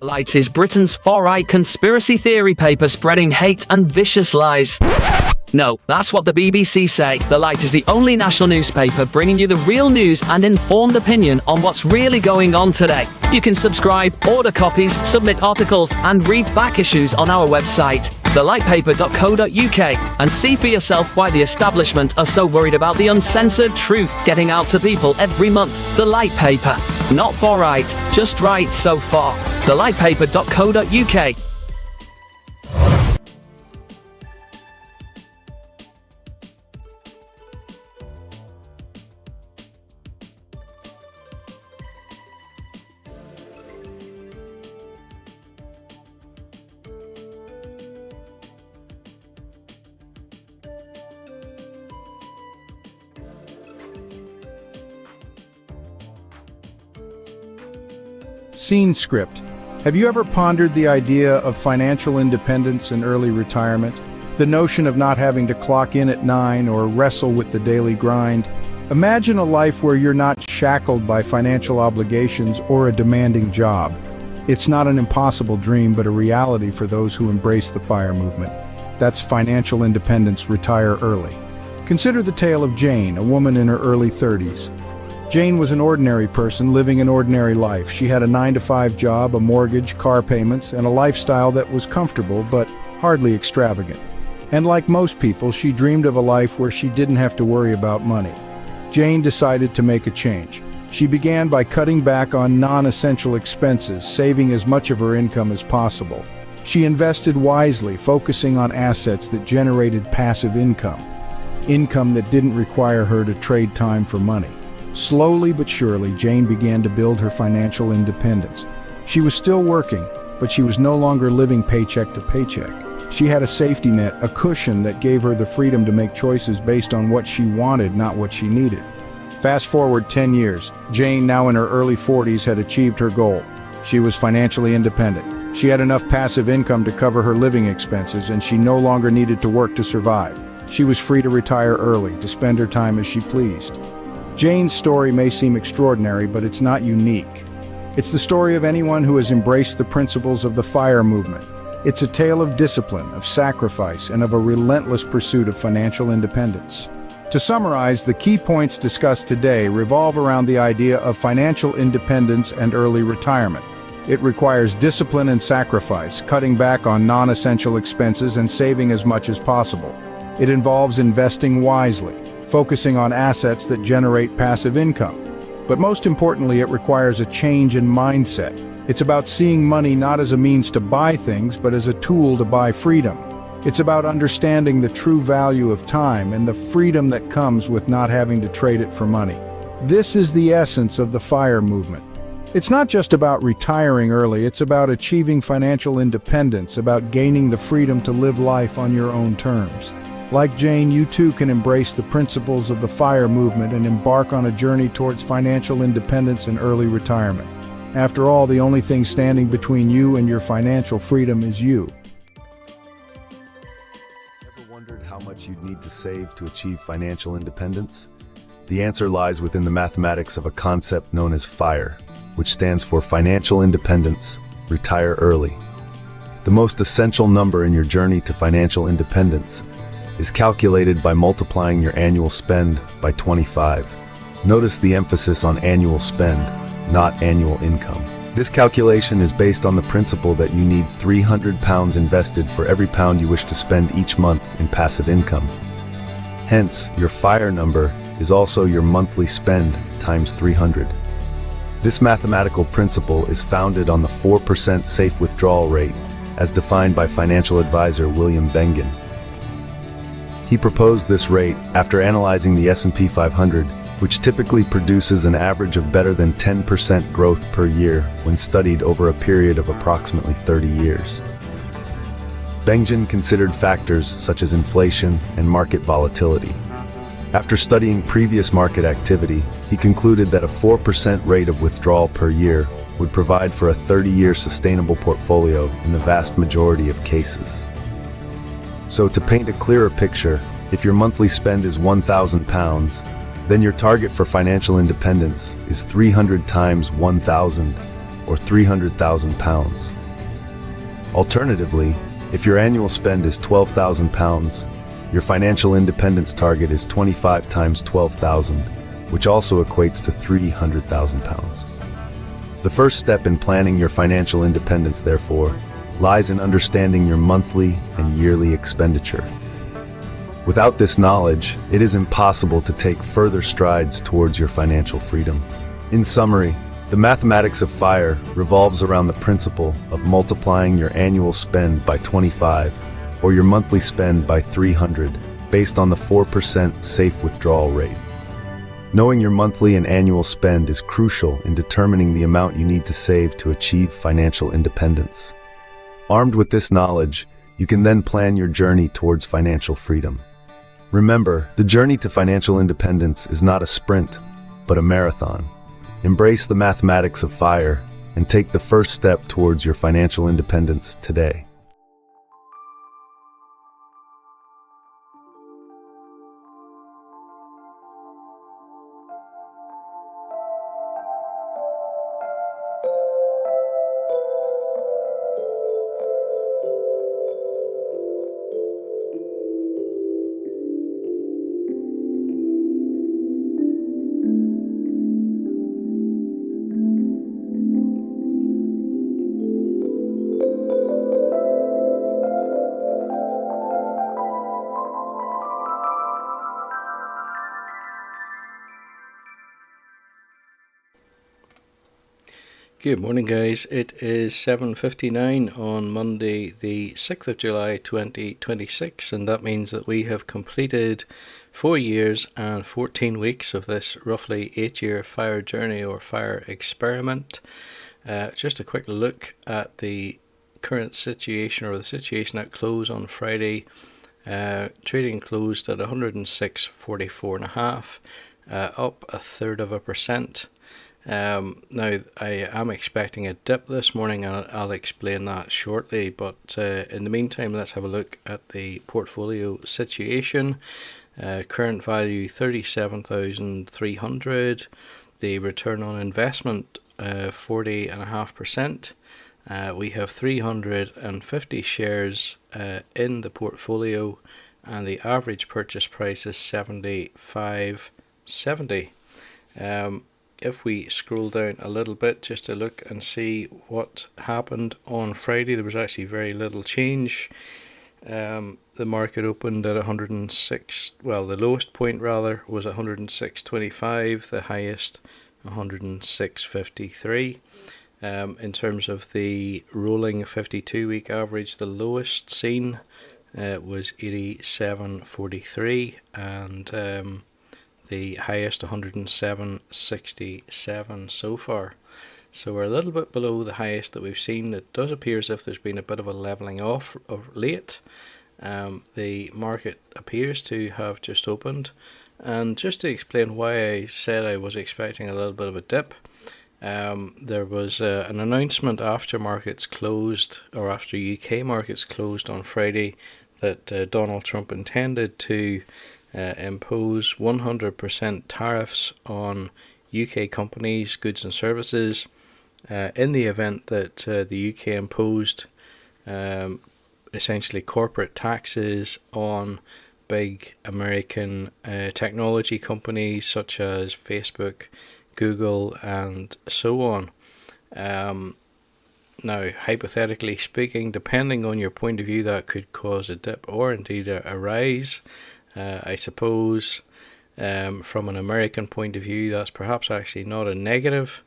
Light is Britain's far-right conspiracy theory paper spreading hate and vicious lies. No, that's what the BBC say. The Light is the only national newspaper bringing you the real news and informed opinion on what's really going on today. You can subscribe, order copies, submit articles, and read back issues on our website, thelightpaper.co.uk, and see for yourself why the establishment are so worried about the uncensored truth getting out to people every month. The Light Paper. Not far right, just right so far. Thelightpaper.co.uk. Scene script. Have you ever pondered the idea of financial independence and early retirement? The notion of not having to clock in at 9 or wrestle with the daily grind? Imagine a life where you're not shackled by financial obligations or a demanding job. It's not an impossible dream, but a reality for those who embrace the FIRE movement. That's financial independence, retire early. Consider the tale of Jane, a woman in her early 30s. Jane was an ordinary person living an ordinary life. She had a 9-to-5 job, a mortgage, car payments, and a lifestyle that was comfortable but hardly extravagant. And like most people, she dreamed of a life where she didn't have to worry about money. Jane decided to make a change. She began by cutting back on non-essential expenses, saving as much of her income as possible. She invested wisely, focusing on assets that generated passive income that didn't require her to trade time for money. Slowly but surely, Jane began to build her financial independence. She was still working, but she was no longer living paycheck to paycheck. She had a safety net, a cushion that gave her the freedom to make choices based on what she wanted, not what she needed. Fast forward 10 years, Jane, now in her early 40s, had achieved her goal. She was financially independent. She had enough passive income to cover her living expenses, and she no longer needed to work to survive. She was free to retire early, to spend her time as she pleased. Jane's story may seem extraordinary, but it's not unique. It's the story of anyone who has embraced the principles of the FIRE movement. It's a tale of discipline, of sacrifice, and of a relentless pursuit of financial independence. To summarize, the key points discussed today revolve around the idea of financial independence and early retirement. It requires discipline and sacrifice, cutting back on non-essential expenses and saving as much as possible. It involves investing wisely, focusing on assets that generate passive income. But most importantly, it requires a change in mindset. It's about seeing money not as a means to buy things, but as a tool to buy freedom. It's about understanding the true value of time and the freedom that comes with not having to trade it for money. This is the essence of the FIRE movement. It's not just about retiring early, it's about achieving financial independence, about gaining the freedom to live life on your own terms. Like Jane, you too can embrace the principles of the FIRE movement and embark on a journey towards financial independence and early retirement. After all, the only thing standing between you and your financial freedom is you. Ever wondered how much you'd need to save to achieve financial independence? The answer lies within the mathematics of a concept known as FIRE, which stands for Financial Independence, Retire Early. The most essential number in your journey to financial independence is calculated by multiplying your annual spend by 25. Notice the emphasis on annual spend, not annual income. This calculation is based on the principle that you need £300 invested for every pound you wish to spend each month in passive income. Hence, your FIRE number is also your monthly spend times 300. This mathematical principle is founded on the 4% safe withdrawal rate, as defined by financial advisor William Bengen. He proposed this rate after analyzing the S&P 500, which typically produces an average of better than 10% growth per year when studied over a period of approximately 30 years. Bengen considered factors such as inflation and market volatility. After studying previous market activity, he concluded that a 4% rate of withdrawal per year would provide for a 30-year sustainable portfolio in the vast majority of cases. So to paint a clearer picture, if your monthly spend is £1,000, then your target for financial independence is 300 times 1,000, or £300,000. Alternatively, if your annual spend is £12,000, your financial independence target is 25 times 12,000, which also equates to £300,000. The first step in planning your financial independence, therefore, lies in understanding your monthly and yearly expenditure. Without this knowledge, it is impossible to take further strides towards your financial freedom. In summary, the mathematics of FIRE revolves around the principle of multiplying your annual spend by 25 or your monthly spend by 300 based on the 4% safe withdrawal rate. Knowing your monthly and annual spend is crucial in determining the amount you need to save to achieve financial independence. Armed with this knowledge, you can then plan your journey towards financial freedom. Remember, the journey to financial independence is not a sprint, but a marathon. Embrace the mathematics of FIRE and take the first step towards your financial independence today. Good morning, guys. It is 7:59 on Monday, the 6th of July 2026, and that means that we have completed 4 years and 14 weeks of this roughly 8-year FIRE journey or FIRE experiment. Just a quick look at the current situation, or the situation at close on Friday. Trading closed at 106.44.5, up 1/3%. Now, I am expecting a dip this morning, and I'll explain that shortly, but in the meantime, let's have a look at the portfolio situation. Current value 37,300, the return on investment 40.5%. We have 350 shares in the portfolio, and the average purchase price is 75.70. If we scroll down a little bit just to look and see what happened on Friday, there was actually very little change. The market opened at 106, well, the lowest point rather was 106.25, the highest 106.53. In terms of the rolling 52-week average, the lowest seen was 87.43, and the highest 107.67 so far. So we're a little bit below the highest that we've seen. It does appear as if there's been a bit of a leveling off of late. The market appears to have just opened, and just to explain why I said I was expecting a little bit of a dip, there was an announcement after markets closed, or after UK markets closed on Friday, that Donald Trump intended to impose 100% tariffs on UK companies, goods and services, in the event that the UK imposed essentially corporate taxes on big American technology companies such as Facebook, Google, and so on. Now, hypothetically speaking, depending on your point of view, that could cause a dip or indeed a rise. I suppose from an American point of view, that's perhaps actually not a negative,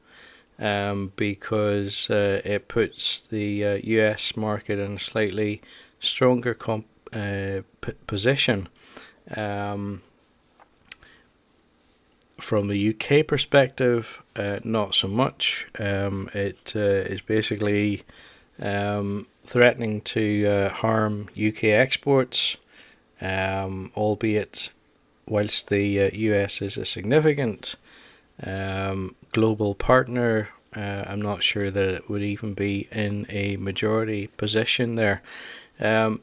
because it puts the US market in a slightly stronger position. From the UK perspective, not so much. It is basically threatening to harm UK exports, albeit whilst the US is a significant global partner, I'm not sure that it would even be in a majority position there.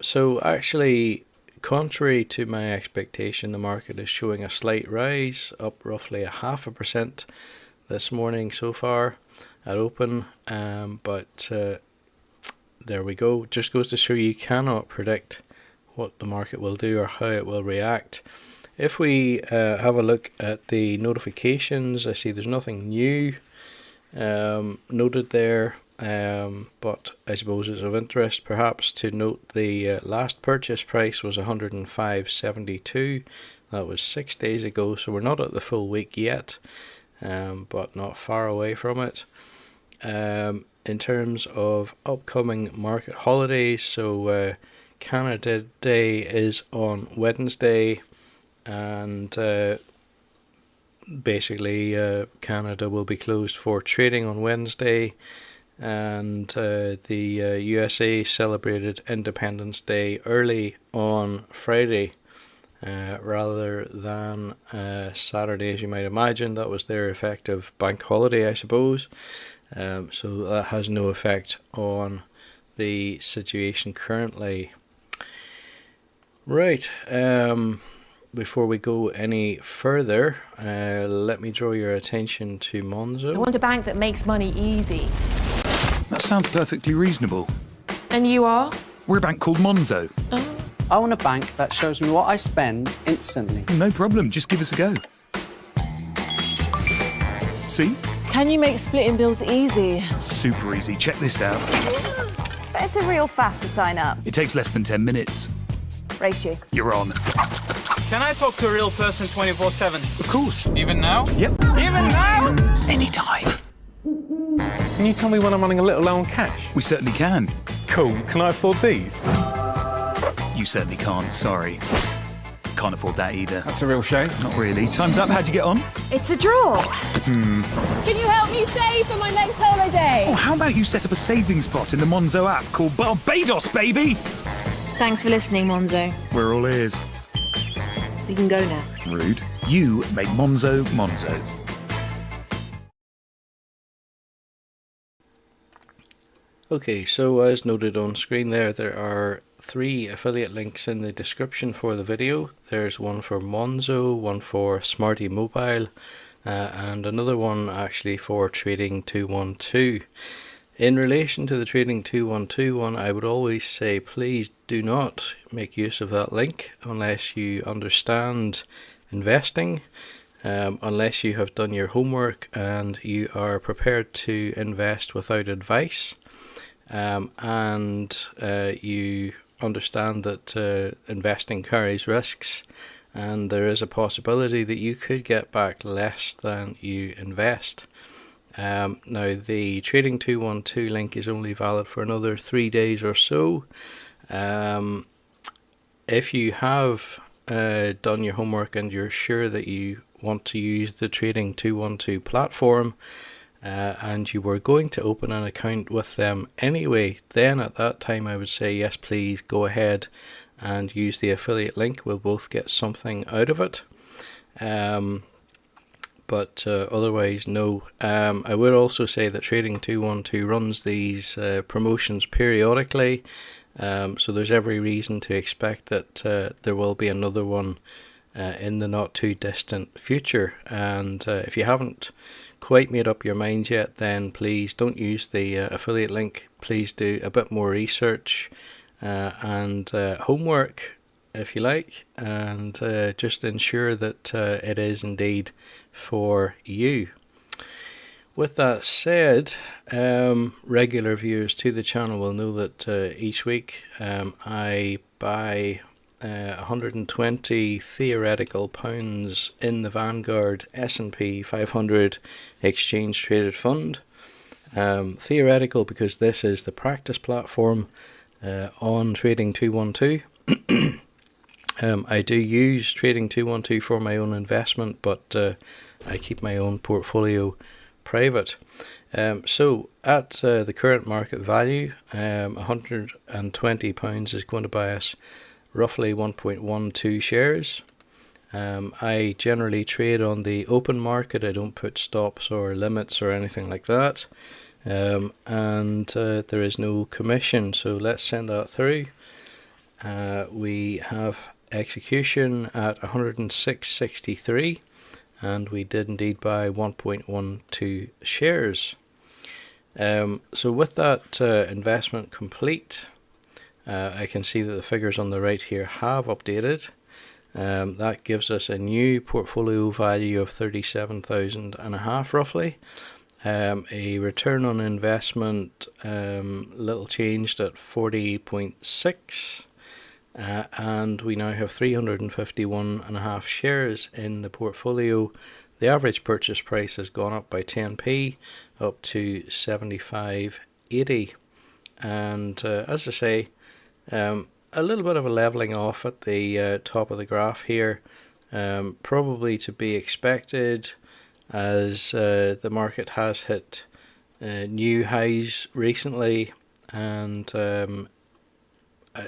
So actually, contrary to my expectation, the market is showing a slight rise, up roughly 0.5% this morning so far. at open, but there we go. Just goes to show you cannot predict what the market will do or how it will react. If we have a look at the notifications, I see there's nothing new noted there, but I suppose it's of interest perhaps to note the last purchase price was 105.72. That was 6 days ago, so we're not at the full week yet, but not far away from it. In terms of upcoming market holidays, so Canada Day is on Wednesday, and basically Canada will be closed for trading on Wednesday, and the USA celebrated Independence Day early on Friday rather than Saturday, as you might imagine. That was their effective bank holiday, I suppose. So that has no effect on the situation currently. Right, before we go any further, let me draw your attention to Monzo. I want a bank that makes money easy. That sounds perfectly reasonable. And you are? We're a bank called Monzo. I want a bank that shows me what I spend instantly. No problem, just give us a go. See? Can you make splitting bills easy? Super easy, check this out. But it's a real faff to sign up. It takes less than 10 minutes. Race you. You're on. Can I talk to a real person 24/7? Of course. Even now? Yep. Even now? Anytime. Can you tell me when I'm running a little low on cash? We certainly can. Cool. Can I afford these? You certainly can't, sorry. Can't afford that either. That's a real shame. Not really. Time's up, how'd you get on? It's a draw. Can you help me save for my next holiday? Oh, how about you set up a savings pot in the Monzo app called Barbados, baby? Thanks for listening, Monzo. We're all ears. We can go now. Rude. You make Monzo Monzo. Okay, so as noted on screen there are 3 affiliate links in the description for the video. There's one for Monzo, one for Smarty Mobile, and another one actually for Trading 212. In relation to the Trading 212 one, I would always say please do not make use of that link unless you understand investing, unless you have done your homework and you are prepared to invest without advice, and you understand that investing carries risks, and there is a possibility that you could get back less than you invest. Now the Trading 212 link is only valid for another 3 days or so. If you have done your homework and you're sure that you want to use the Trading 212 platform, and you were going to open an account with them anyway, then at that time I would say yes, please go ahead and use the affiliate link. We'll both get something out of it. But otherwise no. I would also say that Trading 212 runs these promotions periodically, so there's every reason to expect that there will be another one in the not too distant future. And if you haven't quite made up your mind yet, then please don't use the affiliate link. Please do a bit more research and homework, if you like, and just ensure that it is indeed for you. With that said, regular viewers to the channel will know that each week I buy 120 theoretical pounds in the Vanguard S&P 500 exchange traded fund. Theoretical because this is the practice platform on Trading 212. I do use Trading 212 for my own investment, but I keep my own portfolio private. So at the current market value, £120 is going to buy us roughly 1.12 shares. I generally trade on the open market. I don't put stops or limits or anything like that. And there is no commission, so let's send that through. We have execution at 106.63, and we did indeed buy 1.12 shares. So with that investment complete, I can see that the figures on the right here have updated. That gives us a new portfolio value of 37,500 roughly. A return on investment little changed at 40.6, and we now have 351.5 shares in the portfolio. The average purchase price has gone up by 10p, up to 75.80, and as I say, a little bit of a leveling off at the top of the graph here, probably to be expected, as the market has hit new highs recently, and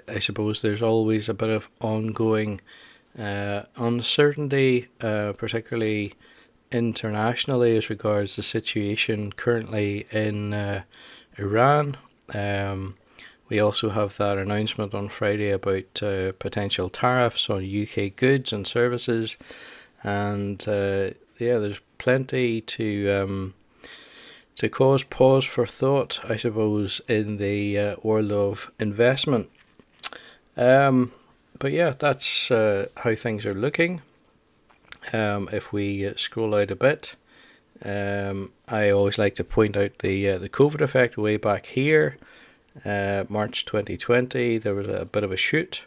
I suppose there's always a bit of ongoing uncertainty, particularly internationally as regards the situation currently in Iran. We also have that announcement on Friday about potential tariffs on UK goods and services, and yeah, there's plenty to cause pause for thought, I suppose, in the world of investment. But yeah, that's how things are looking. If we scroll out a bit, I always like to point out the COVID effect way back here. March 2020, there was a bit of a shoot,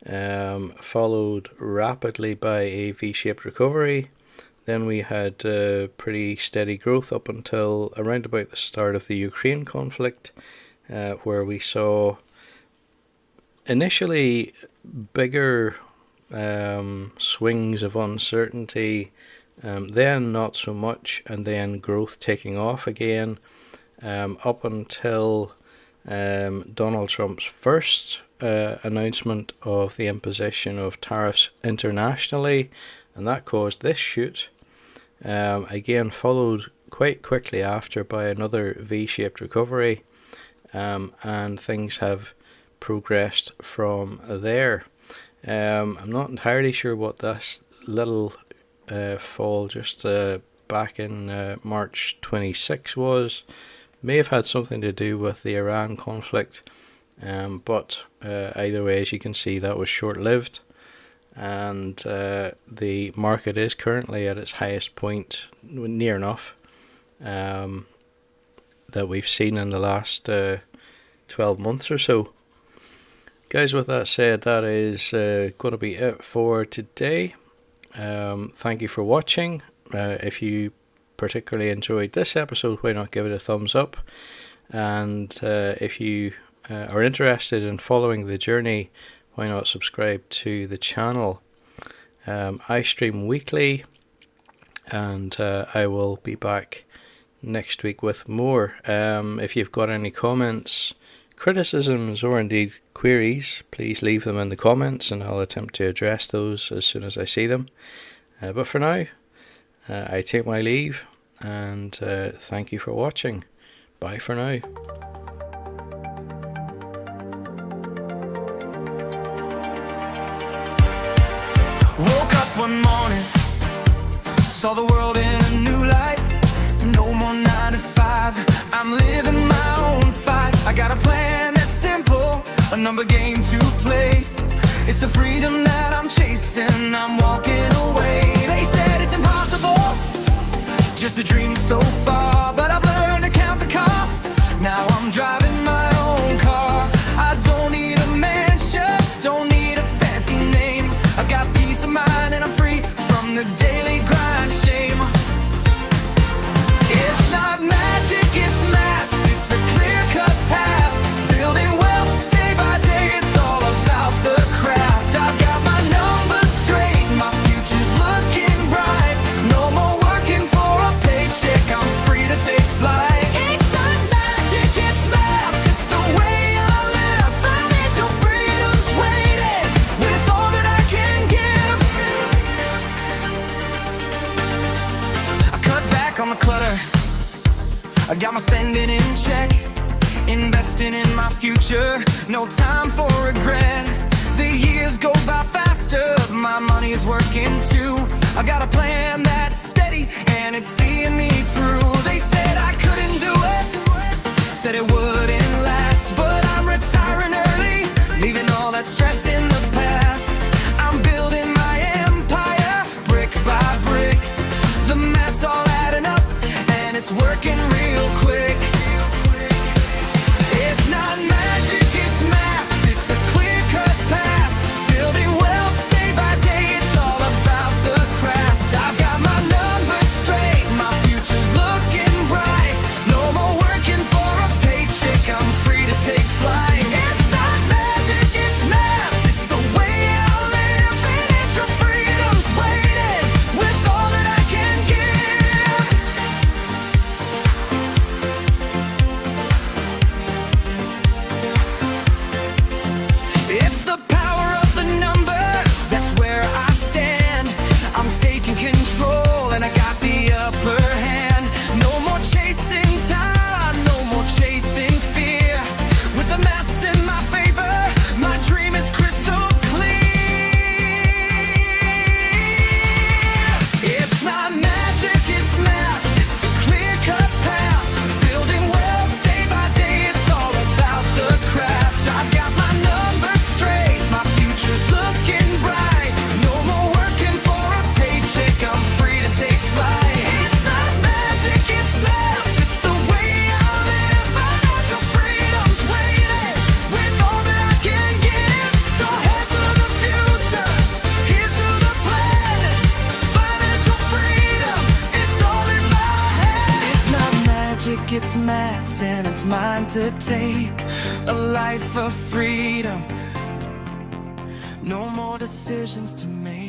followed rapidly by a V-shaped recovery. Then we had pretty steady growth up until around about the start of the Ukraine conflict, where we saw initially bigger swings of uncertainty, then not so much, and then growth taking off again, up until Donald Trump's first announcement of the imposition of tariffs internationally, and that caused this shoot. Again, followed quite quickly after by another V-shaped recovery, and things have progressed from there. I'm not entirely sure what this little fall just back in March 26 was. May have had something to do with the Iran conflict, but either way, as you can see, that was short-lived, and the market is currently at its highest point, near enough, that we've seen in the last 12 months or so. Guys, with that said, that is going to be it for today. Thank you for watching. If you particularly enjoyed this episode, why not give it a thumbs up? And if you are interested in following the journey, why not subscribe to the channel? I stream weekly, and I will be back next week with more. If you've got any comments, criticisms, or indeed queries, please leave them in the comments and I'll attempt to address those as soon as I see them. But for now, I take my leave, and thank you for watching. Bye for now. Woke up one morning, saw the world in a new light. No more 9 to 5, I'm living my own fight. I got a plan that's simple, a number game to play. It's the freedom that I'm chasing, I'm walking away. They said it's impossible, just a dream so far, but I've learned to count the cost. Now I'm driving my own car. I don't need a mansion, don't need a fancy name. I've got peace of mind and I'm free from the daily grind shame. It's not magic, it's maths, it's a clear-cut path. Building wealth day by day, it's all about the craft. I've got my numbers straight, my future's looking bright. No more working for a paycheck, I'm free to take flight. It's not magic, it's maths, it's the way I live. Financial freedom's waiting, with all that I can give. I cut back on the clutter, I got my spending in check, investing in my future, no time for regret. The years go by faster, my money is working too. I got a plan that's steady and it's seeing me through. They said I couldn't do it, said it wouldn't last, but I'm retiring early, leaving all that stress in the past. I'm building my empire, brick by brick. The math's all adding up, and it's working real quick. It's not magic, it's math, it's a clear-cut path. Building wealth day by day, it's all about the craft. I've got my numbers straight, my future's looking bright. No more working for a paycheck, I'm free to take flight. It's not magic, it's math, it's the way I live. Financial freedom's waiting with all that I can give. It's the power of the numbers, that's where I stand. I'm taking control and I got the upper hand. No more chasing time, no more chasing fear. With the maths in my favor, my dream is crystal clear. It's not magic, it's math, it's a clear-cut path. Building wealth day by day, it's all about the craft. I've got my numbers straight, my future's looking bright. No more working for a paycheck, I'm free to take flight. It's not magic, it's math, it's the way I live. Financial freedom's waiting with all that I can give. So head to the future, here's to the plan. Financial freedom, it's all in my head. It's not magic, it's maths, and it's mine to take. A life of freedom, no more decisions to make.